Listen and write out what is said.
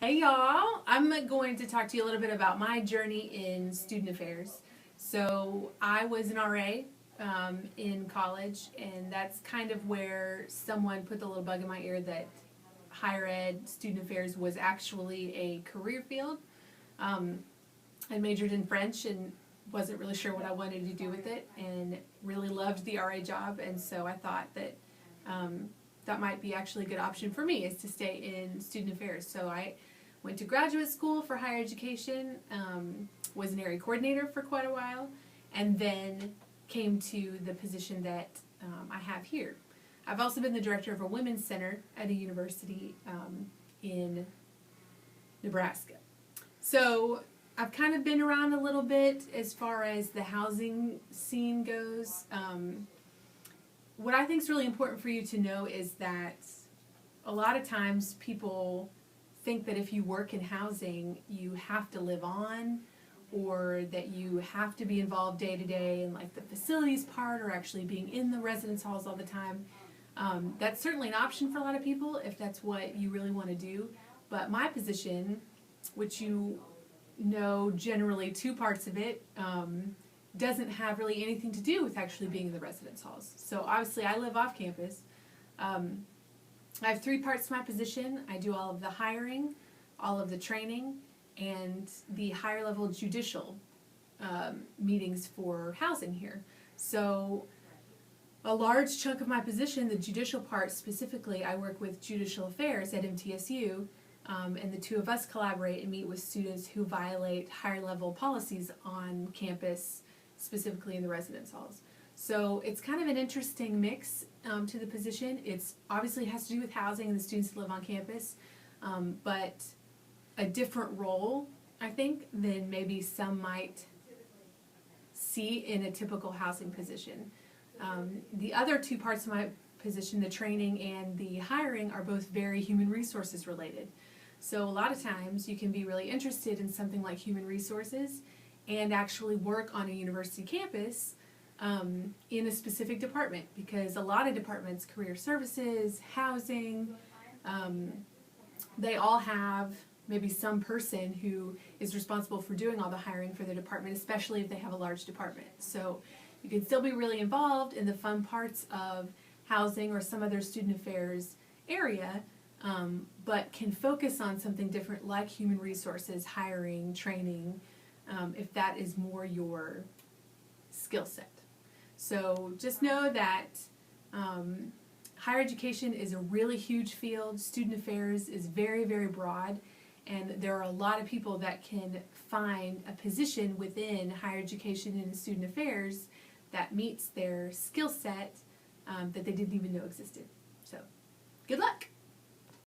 Hey y'all, I'm going to talk to you a little bit about my journey in student affairs. So I was an RA in college, and that's kind of where someone put the little bug in my ear that higher ed student affairs was actually a career field. Um, I majored in French and wasn't really sure what I wanted to do with it, and really loved the RA job, and so I thought that um, that might be actually a good option for me, is to stay in student affairs. So I went to graduate school for higher education, was an area coordinator for quite a while, and then came to the position that I have here. I've also been the director of a women's center at a university in Nebraska. So I've kind of been around a little bit as far as the housing scene goes. What I think is really important for you to know is that a lot of times people think that if you work in housing, you have to live on, or that you have to be involved day to day in like the facilities part, or actually being in the residence halls all the time. That's certainly an option for a lot of people if that's what you really want to do. But my position, which you know generally two parts of it, doesn't have really anything to do with actually being in the residence halls. So obviously I live off campus. I have three parts to my position. I do all of the hiring, all of the training, and the higher level judicial meetings for housing here. So a large chunk of my position, the judicial part specifically, I work with judicial affairs at MTSU, and the two of us collaborate and meet with students who violate higher level policies on campus, specifically in the residence halls. So it's kind of an interesting mix to the position. It's obviously has to do with housing and the students that live on campus, but a different role, I think, than maybe some might see in a typical housing position. The other two parts of my position, the training and the hiring, are both very human resources related. So a lot of times you can be really interested in something like human resources and actually work on a university campus in a specific department, because a lot of departments, career services, housing, they all have maybe some person who is responsible for doing all the hiring for their department, especially if they have a large department. So you can still be really involved in the fun parts of housing or some other student affairs area, but can focus on something different like human resources, hiring, training, if that is more your skill set. So just know that higher education is a really huge field. Student affairs is very, very broad, and there are a lot of people that can find a position within higher education and student affairs that meets their skill set that they didn't even know existed. So good luck.